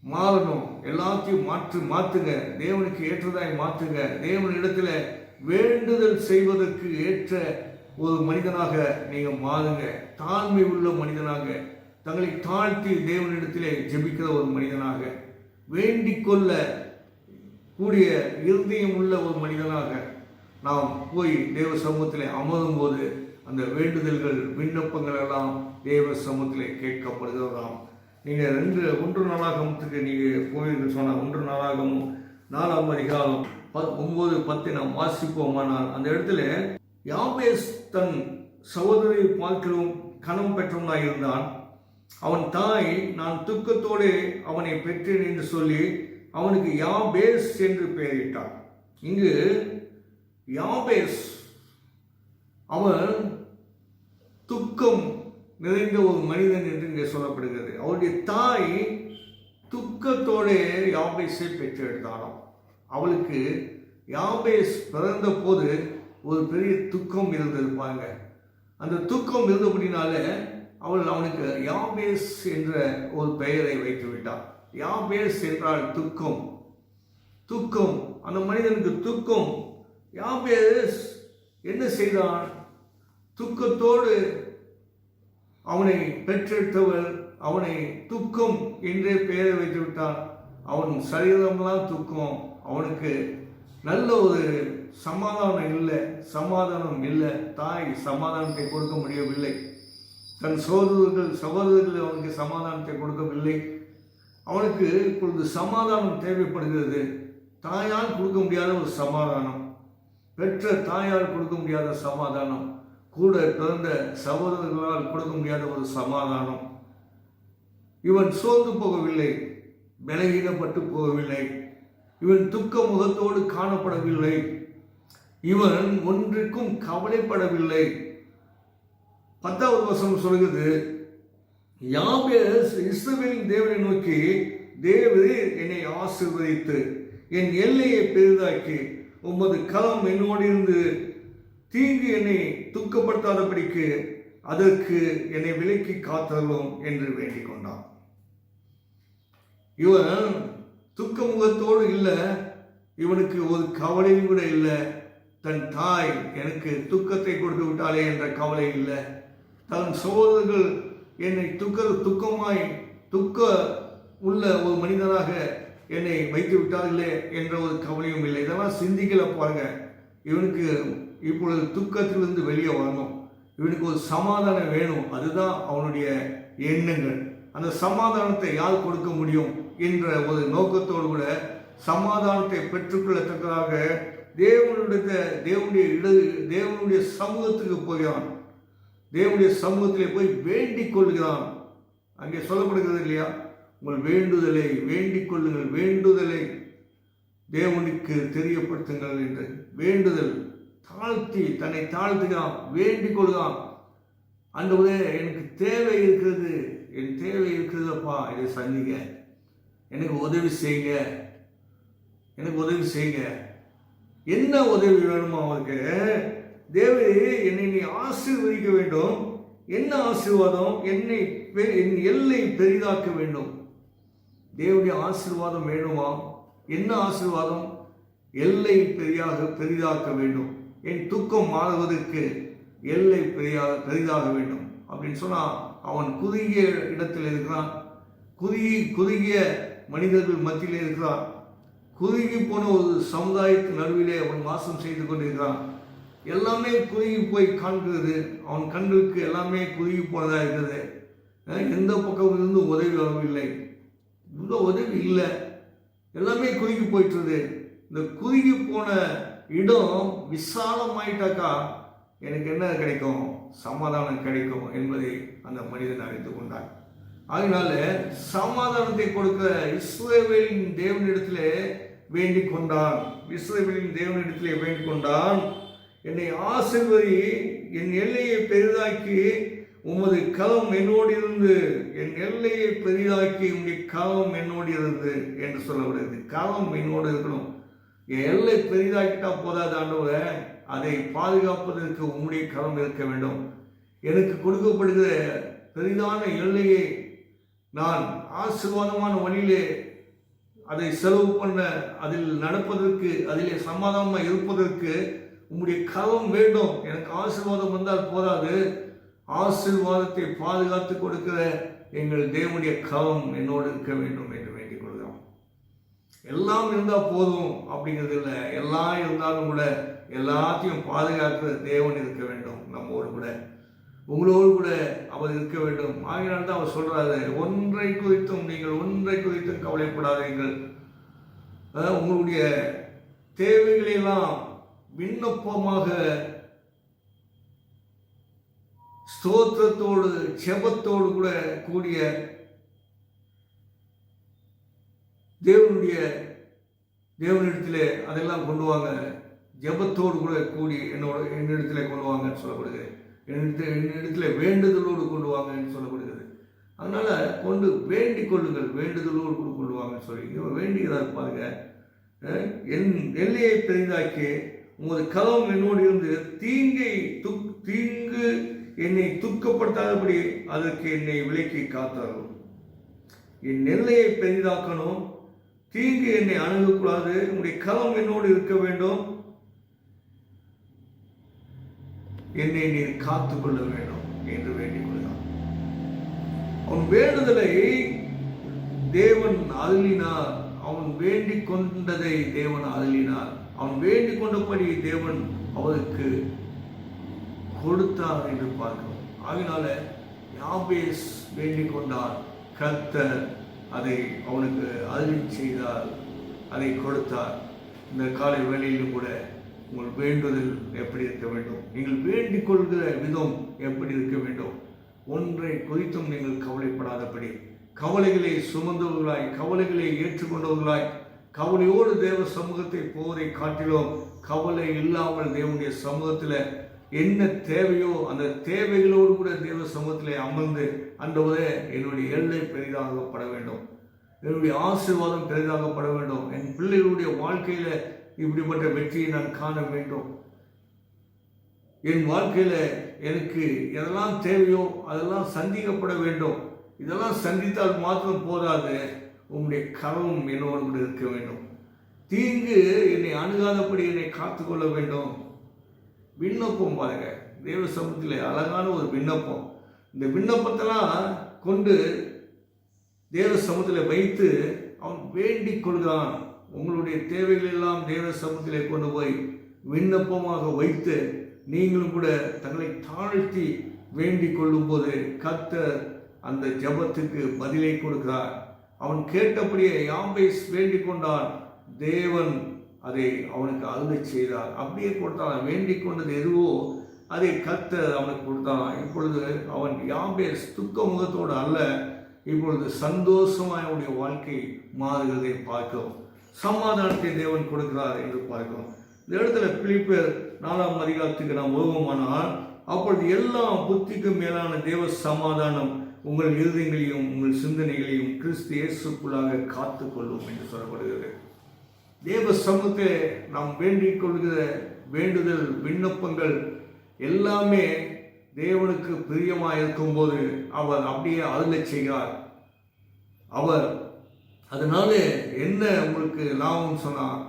மாறணும். எல்லாத்தையும் மாற்றுங்க, தேவனுக்கு ஏற்றதாய் மாற்றுங்க. தேவனிடத்தில் வேண்டுதல் செய்வதற்கு ஏற்ற ஒரு மனிதனாக நீங்கள் மாறுங்க. தாழ்மை உள்ள மனிதனாக, தங்களை தாழ்த்தி தேவனிடத்திலே ஜெபிக்கிற ஒரு மனிதனாக, வேண்டிக் கொள்ள கூடிய இருதயம் உள்ள ஒரு மனிதனாக நாம் போய் தேவ சமூகத்திலே அமரும் போது அந்த வேண்டுதல்கள், விண்ணப்பங்கள் எல்லாம் தேவ சமூகத்திலே கேட்கப்படுகிறதாம். நீங்கள் 1 நாளாகமத்துக்கு நீங்கள் போயிருந்து சொன்னால் 1 நாளாகமும் 4ஆம் அதிகாரம் 9-10 நாம் வாசிப்போமானால் அந்த இடத்துல யாபேஸ் தன் சகோதரியை பார்க்கிறோம் கனம் பெற்றவனாக இருந்தான். அவன் தாய், நான் துக்கத்தோடு அவனை பெற்றேன் என்று சொல்லி அவனுக்கு யாபேஸ் என்று பெயரிட்டான். இங்கு யாபேஸ் அவன் துக்கம் நிறைந்த ஒரு மனிதன் என்று இங்கே சொல்லப்படுகிறது. அவருடைய தாய் துக்கத்தோடு யாபேஸை பெற்றெடுத்தாலும் அவளுக்கு யாபேஸ் பிறந்த போது ஒரு பெரிய துக்கம் இருந்திருப்பாங்க. அந்த துக்கம் இருந்தபடினால அவனுக்கு யாபேஸ் என்ற ஒரு பெயரை வைத்து விட்டான். யாபேஸ் என்றால் துக்கம். துக்கம், அந்த மனிதனுக்கு துக்கம். யாபேஸ் என்ன செய்தான்? துக்கத்தோடு அவனை பெற்றெடுத்தவள் அவனை துக்கம் என்றே பெயரை வைத்து விட்டான். அவன் சரீரம்லாம் துக்கம், அவனுக்கு நல்ல ஒரு சமாதானம் இல்லை. தாய் சமாதானத்தை கொடுக்க முடியவில்லை. தன் சகோதரர்கள் அவனுக்கு சமாதானத்தை கொடுக்கவில்லை. அவனுக்கு இப்பொழுது சமாதானம் தேவைப்படுகிறது. தாயால் கொடுக்க முடியாத ஒரு சமாதானம், பெற்ற தாயால் கொடுக்க முடியாத சமாதானம், கூட பிறந்த சகோதரர்களால் கொடுக்க முடியாத ஒரு சமாதானம். இவன் சோர்ந்து போகவில்லை, பலகீனப்பட்டு போகவில்லை, இவன் துக்க முகத்தோடு காணப்படவில்லை, இவன் ஒன்றுக்கும் கவலைப்படவில்லை. 10வது வசனம் சொல்கிறது, யாபேஸ் இஸ்ரவேலின் தேவனை நோக்கி, தேவரீர் என்னை ஆசீர்வதித்து என் எல்லையை பெரிதாக்கி உமது கரம் என்னோடு இருந்து தீங்கு என்னை துக்கப்படுத்தாதபடிக்கு அதற்கு என்னை விலக்கி காத்தருளும் என்று வேண்டிக் கொண்டான். இவன் துக்க முகத்தோடு இல்லை, இவனுக்கு ஒரு கவலையும் கூட இல்லை. தன் தாய் எனக்கு துக்கத்தை கொடுத்து விட்டாலே என்ற கவலை இல்லை. தன் சகோதரர்கள் என்னை துக்கமாய் துக்க உள்ள ஒரு மனிதனாக என்னை வைத்து விட்டார்களே என்ற ஒரு கவலையும் இல்லை. இதெல்லாம் சிந்திக்கல பாருங்க. இவனுக்கு இப்பொழுது துக்கத்திலிருந்து வெளியே வரணும், இவனுக்கு ஒரு சமாதானம் வேணும். அதுதான் அவனுடைய எண்ணங்கள். அந்த சமாதானத்தை யார் கொடுக்க முடியும் என்ற ஒரு நோக்கத்தோடு கூட சமாதானத்தை பெற்றுக்கொள்ளத்தக்கதாக தேவனுடைய சமூகத்துக்கு போகிறான். தேவனுடைய சமூகத்திலே போய் வேண்டிக் கொள்கிறான். அங்கே சொல்லப்படுகிறது இல்லையா, உங்கள் வேண்டுதலை வேண்டிக் கொள்ளுங்கள், வேண்டுதலை தேவனுக்கு தெரியப்படுத்துங்கள் என்று. வேண்டுதல் தாழ்த்தி தன்னை தாழ்த்துகிறான், வேண்டிக் கொள்கிறான். ஆண்டவரே எனக்கு தேவை இருக்கிறது, என் தேவை இருக்கிறதப்பா, இதை சந்திங்க, எனக்கு உதவி செய்யுங்க, எனக்கு உதவி செய்யுங்க. என்ன உதவி வேணுமா அவருக்கு? தேவரே என்னை நீ ஆசீர்வதிக்க வேண்டும். என்ன ஆசீர்வாதம்? என் எல்லை பெரிதாக்க வேண்டும். தேவனுடைய ஆசீர்வாதம் வேணுமா? என்ன ஆசீர்வாதம்? எல்லை பெரிதாக்க வேண்டும். என் துக்கம் மாறுவதற்கு எல்லை பெரிதாக வேண்டும் அப்படின்னு சொன்னா, அவன் குறுகிய இடத்தில் இருக்கிறான், குறுகிய மனிதர்கள் மத்தியில் இருக்கிறான், குறுகி போன ஒரு சமுதாயத்தின் நடுவிலே அவன் வாசம் செய்து கொண்டிருக்கிறான். எல்லாமே குறுகி போய் காண்கிறது. அவன் கண்களுக்கு எல்லாமே குறுகி போனதாக இருக்கிறது. எந்த பக்கம் இருந்து உதவி வரவில்லை, இந்த உதவி இல்லை, எல்லாமே குறுகி போயிட்டுருது. இந்த குறுகி போன இடம் விசாலமாயிட்டாக்கா எனக்கு என்ன கிடைக்கும்? சமாதானம் கிடைக்கும் என்பதை அந்த மனிதன் அறிந்து கொண்டான். அதனால சமாதானத்தை கொடுக்கிற இஸ்ரவேலின் தேவனிடத்திலே வேண்டிக் கொண்டான். இஸ்ரவேலின் தேவனிடத்திலே வேண்டிக் கொண்டான், என்னை ஆசீர்வதி, என் எல்லையை பெரிதாக்கி உமது களம் என்னோடு இருந்து, என் எல்லையை பெரிதாக்கி உங்களுடைய களம் என்னோடு இருந்து என்று சொல்லப்படுகிறது. களம் என்னோடு இருக்கணும். என் எல்லை பெரிதாக்கிட்டா போதாது ஆண்டவரே, அதை பாதுகாப்பதற்கு உம்முடைய களம் இருக்க வேண்டும். எனக்கு கொடுக்கப்படுகிற பெரிதான எல்லையை நான் ஆசீர்வாதமான வழியிலே அதை செலவு பண்ண, அதில் நடப்பதற்கு, அதிலே சமாதானமாக இருப்பதற்கு உம்முடைய களம் வேண்டும். எனக்கு ஆசீர்வாதம் வந்தால் போதாது, ஆசீர்வாதத்தை பாதுகாத்து கொடுக்கிற எங்கள் தேவனுடைய களம் என்னோடு இருக்க வேண்டும் என்று வேண்டிக் கொள்கிறோம். எல்லாம் இருந்தால் போதும் அப்படிங்கிறது இல்லை. எல்லாம் இருந்தாலும் கூட எல்லாத்தையும் பாதுகாக்கிற தேவன் இருக்க வேண்டும் நம்மோடு கூட, உங்களோடு கூட அவர் இருக்க வேண்டும். ஆகினால்தான் அவர் சொல்றாரு, ஒன்றை குறித்தும் நீங்கள் ஒன்றை குறித்தும் கவலைப்படாதீர்கள். உங்களுடைய தேவைகளெல்லாம் விண்ணப்பமாக ஸ்தோத்திரத்தோடு ஜெபத்தோடு கூட கூடிய தேவனிடத்திலே அதெல்லாம் கொண்டு வாங்க. ஜெபத்தோடு கூட கூடி என்னிடத்திலே கொண்டு வாங்கன்னு சொல்லப்படுகிறது. என்னிடத்துல வேண்டுதலோடு கொண்டு வாங்கன்னு சொல்லப்படுகிறது. அதனால கொண்டு வேண்டிக் கொள்ளுங்கள், வேண்டுதலோடு கூட கொண்டு வாங்கன்னு சொல்லி இவன் வேண்டுகிறார் பாருங்க. என் எல்லையை பெரிதாக்கி உமது களம் என்னோடு இருந்து தீங்கு என்னை துக்கப்படுத்தாதபடி அதற்கு என்னை விலக்கி காத்தாரும். என் எல்லையை பெரிதாக்கணும், தீங்கு என்னை அணுகக்கூடாது, உங்களுடைய களம் என்னோடு இருக்க வேண்டும், என்னை நீர் காத்துக் கொள்ள வேண்டும் என்று வேண்டிக் கொள்கிறான். அவன் வேண்டுதலை தேவன் அருளினார். அவன் வேண்டிக் கொண்டதை தேவன் அருளினார். அவன் வேண்டிக் கொண்டபடி தேவன் அவருக்கு கொடுத்தார் என்று பார்க்கிறோம். ஆகினால யாபேஸ் வேண்டிக் கொண்டார், கர்த்தர் அதை அவனுக்கு அருளி செய்தார், அதை கொடுத்தார். இந்த காலை வேளையிலும் கூட உங்கள் வேண்டுதல் எப்படி இருக்க வேண்டும், நீங்கள் வேண்டிக் கொள்கிற விதம் எப்படி இருக்க வேண்டும், ஒன்றை குறித்தும் நீங்கள் கவலைப்படாதபடி, கவலைகளை சுமந்தவர்களாய், கவலைகளை ஏற்றுக்கொண்டவர்களாய், கவலையோடு தேவ சமூகத்தை போவதை காட்டிலும் கவலை இல்லாமல் தேவனுடைய சமூகத்தில் என்ன தேவையோ அந்த தேவைகளோடு கூட தேவ சமூகத்தில் அமர்ந்து, ஆண்டவரே என்னுடைய எல்லை பெரிதாகப்பட வேண்டும், என்னுடைய ஆசீர்வாதம் பெரிதாகப்பட வேண்டும், என் பிள்ளைகளுடைய வாழ்க்கையில இப்படிப்பட்ட வெற்றியை நான் காண வேண்டும், என் வாழ்க்கையில எனக்கு எதெல்லாம் தேவையோ அதெல்லாம் சந்திக்கப்பட வேண்டும், இதெல்லாம் சந்தித்தால் மாத்திரம் போதாது, உங்களுடைய கரம் என்னோடு கூட இருக்க வேண்டும், தீங்கு என்னை அணுகாதபடி என்னை காத்துக்கொள்ள வேண்டும். விண்ணப்பம் பாருங்க, தேவ சமூகத்தில் அழகான ஒரு விண்ணப்பம். இந்த விண்ணப்பத்தெல்லாம் கொண்டு தேவ சமூகத்தில் வைத்து அவன் வேண்டிக் கொள்கிறான். உங்களுடைய தேவைகள் எல்லாம் தேவ சமூகத்திலே கொண்டு போய் விண்ணப்பமாக வைத்து நீங்களும் கூட தங்களை தாழ்த்தி வேண்டிக் கொள்ளும் போது கர்த்தர் அந்த ஜெபத்துக்கு பதிலை கொடுக்கிறார். அவன் கேட்டபடியே யாபேஸ் வேண்டிக் கொண்டான், தேவன் அதை அவனுக்கு அருளை செய்தார். அப்படியே கொடுத்தான். வேண்டிக் கொண்டது எதுவோ அதை கர்த்தர் அவனுக்கு கொடுத்தான். இப்பொழுது அவன் யாபேஸ் துக்க முகத்தோடு அல்ல, இப்பொழுது சந்தோஷமாய் அவனுடைய வாழ்க்கை மாறுகிறதை பார்க்கிறோம். சமாதானத்தை தேவன் கொடுக்கிறார் என்று பார்க்கிறோம். இந்த இடத்துல பிலிப்பியர் 4ஆம் அதிகாரத்துக்கு நாம் வருவோமானால், அப்பொழுது எல்லா புத்திக்கும் மேலான தேவ சமாதானம் உங்கள் இருதயங்களையும் உங்கள் சிந்தனைகளையும் கிறிஸ்து இயேசுக்குள்ளாக காத்துக் கொள்ளும் என்று சொல்லப்படுகிறது. தேவ சமூகத்தை நாம் வேண்டிக் கொள்கிற வேண்டுதல் விண்ணப்பங்கள் எல்லாமே தேவனுக்கு பிரியமாக இருக்கும்போது அவர் அப்படியே அருளை செய்கிறார். அவர் அதனால என்ன உங்களுக்கு லாபம் சொன்னால்,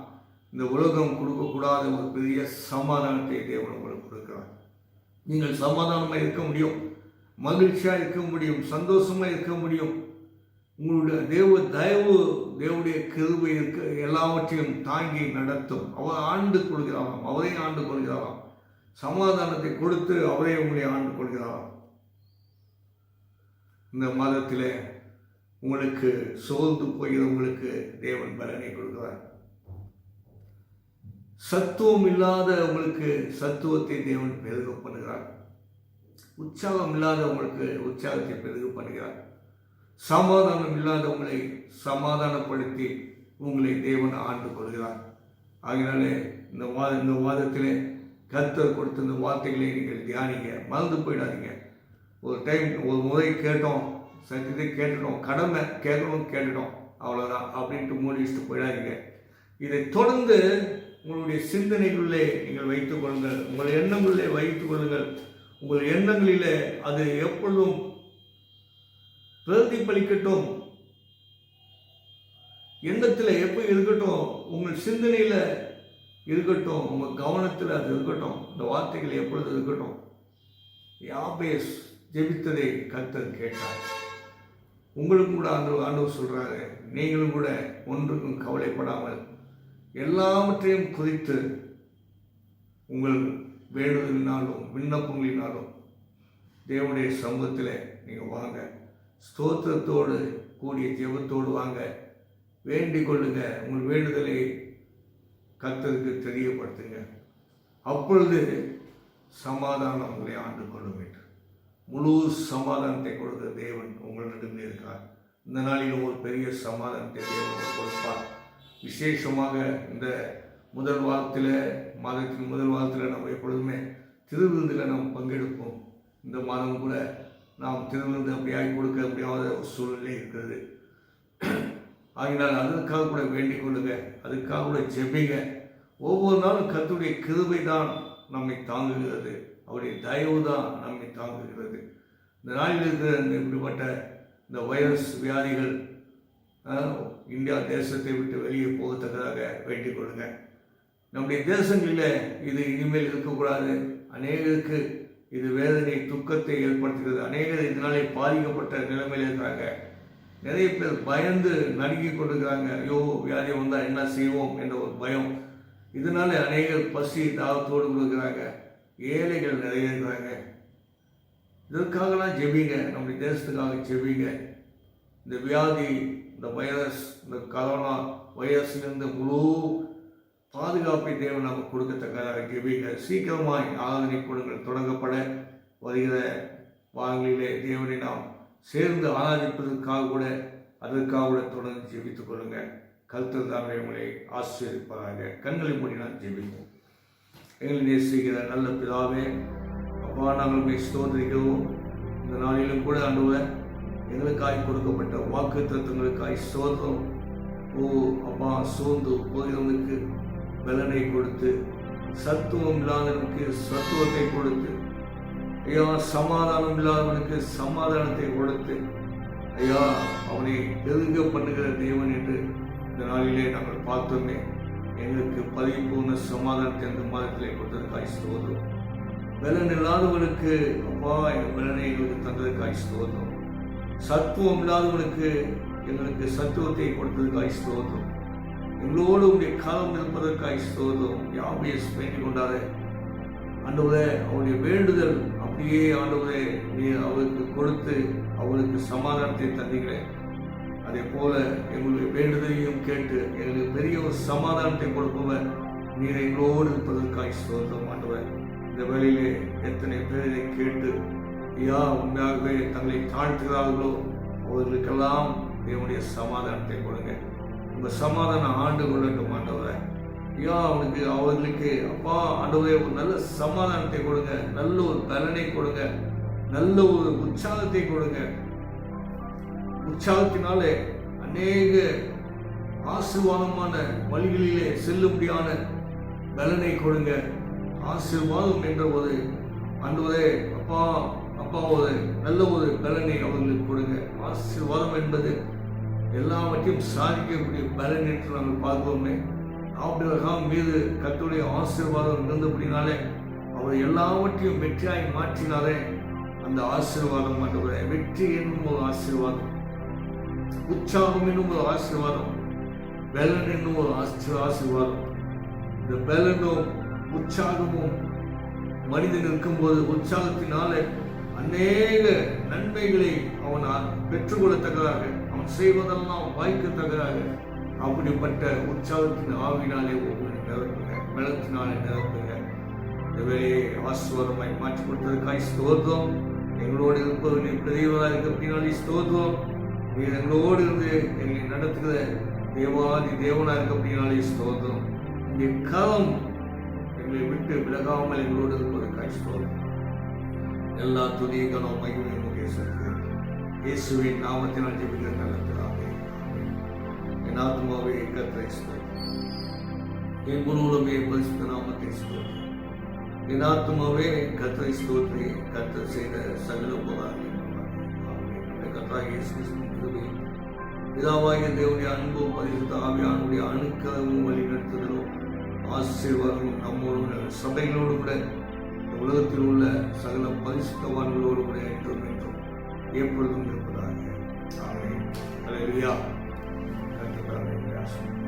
இந்த உலகம் கொடுக்கக்கூடாத ஒரு பெரிய சமாதானத்தை தேவன் உங்களுக்கு கொடுக்கிறார். நீங்கள் சமாதானமாக இருக்க முடியும், மகிழ்ச்சியாக இருக்க முடியும், சந்தோஷமாக இருக்க முடியும். உங்களுடைய தேவனுடைய கிருபை இருக்க எல்லாவற்றையும் தாங்கி நடத்தும். அவர் ஆண்டு கொள்கிறாராம், அவரே ஆண்டு கொள்கிறாராம். சமாதானத்தை கொடுத்து அவரே உங்களை ஆண்டு கொள்கிறாராம். இந்த மாதத்தில் உங்களுக்கு சோர்ந்து போகிறவங்களுக்கு தேவன் பலனை கொடுக்கிறார். சத்துவம் இல்லாத உங்களுக்கு சத்துவத்தை தேவன் பெருக பண்ணுகிறார். உற்சாகம் இல்லாதவங்களுக்கு உற்சாகத்தை பெருக பண்ணுகிறார். சமாதானம் இல்லாதவங்களை சமாதானப்படுத்தி உங்களை தேவன் ஆண்டு கொள்கிறார். ஆகினாலே இந்த வாதத்திலே கர்த்தர் கொடுத்த இந்த வார்த்தைகளை நீங்கள் தியானிங்க, மறந்து போயிடாதீங்க. ஒரு முறை கேட்டோம், சத்தியத்தை கேட்டுட்டோம், கடமை கேட்டுட்டோம், அவ்வளோதான் அப்படின்ட்டு மூடிச்சுட்டு போயிடாதீங்க. இதை தொடர்ந்து உங்களுடைய சிந்தனைகளிலே நீங்கள் வைத்துக் கொள்ளுங்கள், உங்கள் எண்ணங்களிலே வைத்துக் கொள்ளுங்கள். உங்கள் எண்ணங்களிலே அது எப்பொழுதும் பிரதிபலிக்கட்டும். எண்ணத்தில் எப்போ இருக்கட்டும், உங்கள் சிந்தனையில் இருக்கட்டும், உங்கள் கவனத்தில் அது இருக்கட்டும். இந்த வார்த்தைகள் எப்பொழுது இருக்கட்டும். யாபேஸ் ஜெபித்ததை கர்த்தர் கேட்டார். உங்களுக்கும் கூட ஆண்டவர் சொல்றாரு, நீங்களும் கூட ஒன்றுக்கும் கவலைப்படாமல் எல்லாவற்றையும் குறித்து உங்கள் வேண்டுதலினாலும் விண்ணப்பங்களினாலும் தேவனுடைய சமூகத்தில் நீங்கள் வாங்க. ஸ்தோத்திரத்தோடு கூடிய ஜெபத்தோடு வாங்க, வேண்டிக் கொள்ளுங்க. உங்கள் வேண்டுதலை கர்த்தருக்கு தெரியப்படுத்துங்க. அப்பொழுது சமாதானம் உங்களை ஆண்டு கொள்ளும் என்று முழு சமாதானத்தை கொடுக்கிற தேவன் உங்களிடம் இருக்கிறார். இந்த நாளில் ஒரு பெரிய சமாதானத்தை தேவன் கொடுப்பார். விசேஷமாக இந்த முதல் வாரத்தில், மாதத்தின் முதல் வாரத்தில் நம்ம எப்பொழுதுமே திருவிருந்தில் நாம் பங்கெடுப்போம். இந்த மாதம் கூட நாம் திருவிருந்து அப்படியாகி கொடுக்க முடியாத ஒரு சூழ்நிலை இருக்கிறது. ஆகினால் அதற்காக கூட வேண்டிக் கொள்ளுங்க, அதுக்காக கூட ஜெபிங்க. ஒவ்வொரு நாளும் கர்த்தருடைய கிருபை தான் நம்மை தாங்குகிறது, அவருடைய தயவு தான் நம்மை தாங்குகிறது. இந்த நாளில் இருக்கிற இப்படிப்பட்ட இந்த வைரஸ் வியாதிகள் இந்தியா தேசத்தை விட்டு வெளியே போகத்தக்கதாக வேண்டிக் கொள்ளுங்க. நம்முடைய தேசங்களில் இது இனிமேல் இருக்கக்கூடாது. அநேகருக்கு இது வேதனை துக்கத்தை ஏற்படுத்துகிறது. அநேகர் இதனாலே பாதிக்கப்பட்ட நிலைமையில் இருக்கிறாங்க. நிறைய பேர் பயந்து நடுங்கி கொண்டிருக்கிறாங்க. ஐயோ, வியாதி வந்தால் என்ன செய்வோம் என்ற ஒரு பயம். இதனால அநேகர் பசி தாகத்தோடு கொடுக்குறாங்க. ஏழைகள் நிறைய இருக்கிறாங்க. இதற்காகலாம் ஜெபிங்க, நம்முடைய தேசத்துக்காக ஜெபிங்க. இந்த வியாதி, இந்த வைரஸ், இந்த கரோனா வைரஸிலிருந்து முழு பாதுகாப்பை தேவன் நமக்கு கொடுக்கத்தக்கதாக ஜெபிங்க. சீக்கிரமாய் ஆராதனை கூடங்கள் தொடங்கப்பட வருகிற வாரங்களிலே தேவனை நாம் சேர்ந்து ஆராதிப்பதற்காக கூட அதற்காக கூட தொடர்ந்து ஜெபித்துக் கொள்ளுங்க. கர்த்தர் தாமே உங்களை ஆசீர்வதிப்பாராக. கண்களை மூடி நான் ஜெபிப்போம். எங்களை நேசிக்கிற நல்ல பிதாவே, அப்பா, நாங்கள் உங்களை ஸ்தோத்திரிக்கிறோம். இந்த நாளிலும் கூட ஆண்டவரே, எங்களுக்காய் கொடுக்கப்பட்ட வாக்கு தத்துவங்களுக்காய் ஸ்தோத்திரம். ஓ அப்பா, சோர்ந்து போகிறவனுக்கு பலனை கொடுத்து, சத்துவம் இல்லாதவனுக்கு சத்துவத்தை கொடுத்து, ஐயா சமாதானம் இல்லாதவனுக்கு சமாதானத்தை கொடுத்து, ஐயா அவனை பெருக பண்ணுகிற தேவன் என்று இந்த நாளிலே நாங்கள் பார்த்தோமே. எங்களுக்கு பரிபூர்ண சமாதானத்தை அந்த மாதத்திலே கொடுத்ததற்காய் ஸ்தோத்திரம். பலன் இல்லாதவனுக்கு அப்பா எங்கள் பலனை எங்களுக்கு தந்ததற்காய் ஸ்தோத்திரம். சத்துவம் இல்லாதவனுக்கு எங்களுக்கு சத்துவத்தை கொடுத்ததற்காய் ஸ்தோத்திரம். எங்களோடு உடைய காலம் இருப்பதற்காய் ஸ்தோத்திரம். யாபேஸ் வேண்டிக் கொண்டாரே ஆண்டவரே, அவருடைய வேண்டுதல் அப்படியே ஆண்டவரே நீர் அவருக்கு கொடுத்து அவருக்கு சமாதானத்தை தந்தீங்களே, அதே போல எங்களுடைய வேண்டுதலையும் கேட்டு எங்களுக்கு பெரிய ஒரு சமாதானத்தை கொடுப்பவர் நீர் எங்களோடு இருப்பதற்காய் ஸ்தோத்திரம். ஆண்டவர், இந்த வேளையிலே எத்தனை பேர் இதை கேட்டு ஐயா உண்மையாகவே தங்களை தாழ்த்துகிறார்களோ அவர்களுக்கெல்லாம் தேவனுடைய சமாதானத்தை கொடுங்க. உங்கள் சமாதானம் ஆண்டு கொள்ளட்டும் ஆண்டவரை. ஐயா அவர்களுக்கு அப்பா ஆண்டவரே ஒரு நல்ல சமாதானத்தை கொடுங்க, நல்ல ஒரு பலனை கொடுங்க, நல்ல ஒரு உற்சாகத்தை கொடுங்க. உற்சாகத்தினாலே அநேக ஆசீர்வாதமான வழிகளிலே செல்லும்படியான பலனை கொடுங்க. ஆசீர்வாதம் என்ற ஒரு ஆண்டவரே அப்பா ஒரு நல்ல ஒரு பலனை அவர்களுக்கு கொடுங்க. ஆசீர்வாதம் என்பது எல்லாவற்றையும் சாதிக்கக்கூடிய பலன் என்று நாங்கள் பார்ப்போமே. ஆபிரகாம் மீது கர்த்தருடைய ஆசீர்வாதம் இருந்தபடினாலே அவர் எல்லாவற்றையும் வெற்றியாய் மாற்றினாரே. அந்த ஆசீர்வாதம் ஆண்டவரே, வெற்றி என்னும் ஒரு ஆசீர்வாதம் உற்சாகம் என்னும் ஒரு ஆசீர்வாதம், பலன் என்னும் ஒரு ஆசீர்வாதம். இந்த பலனும் உற்சாகமும் மனிதன் இருக்கும்போது உற்சாகத்தினால அநேக நன்மைகளை அவன் பெற்றுக்கொள்ளத்தக்கதாக, அவன் செய்வதெல்லாம் வாய்க்கத்தக்கதாக அப்படிப்பட்ட உற்சாகத்தின் ஆவினாலே நிரப்புங்க, பலத்தினாலே நிரப்புங்க. இந்த வேலையை ஆசீர்வாதமாய் மாற்றி கொடுத்ததுக்காய் ஸ்தோத்திரம். எங்களோடு இருப்பது நீ பெரியவராக இருக்க அப்படின்னாலே ஸ்தோத்திரம். நீ எங்களோடு இருந்து எங்களை நடத்துகிற தேவாதி தேவனாக இருக்க அப்படின்னாலே ஸ்தோத்திரம். இந்த கரம் எங்களை விட்டு விலகாமல் எங்களோடு இருப்பதற்காய் ஸ்தோத்திரம். எல்லா துதிகளும் மகிமையும் இயேசுவின் நாமத்தினால் ஜெபிக்கிற நல்ல என் ஆத்மாவே கர்த்தரை ஸ்தோத்திரம். என் முழுவதுமே பரிசுத்த நாமத்தை ஸ்தோத்திரம். என் ஆத்மாவே கர்த்தரை ஸ்தோத்திரி. கர்த்தர் செய்த சகல உபகாரங்களையும் கர்த்தராகிய இயேசு கிறிஸ்துவின் கிருபையும் பிதாவாகிய தேவனுடைய அன்பும் பரிசுத்த ஆவியானுடைய அணுக்களவும் வழிநடத்துதலும் ஆசீர்வாதமும் நம்மோடு சபைகளோடு கூட உலகத்தில் உள்ள சகல பரிசுத்தவான்களோடு கூட என்றும் எப்பொழுதும் இருப்பதாக. ஆமென். அல்லேலூயா. கர்த்தர்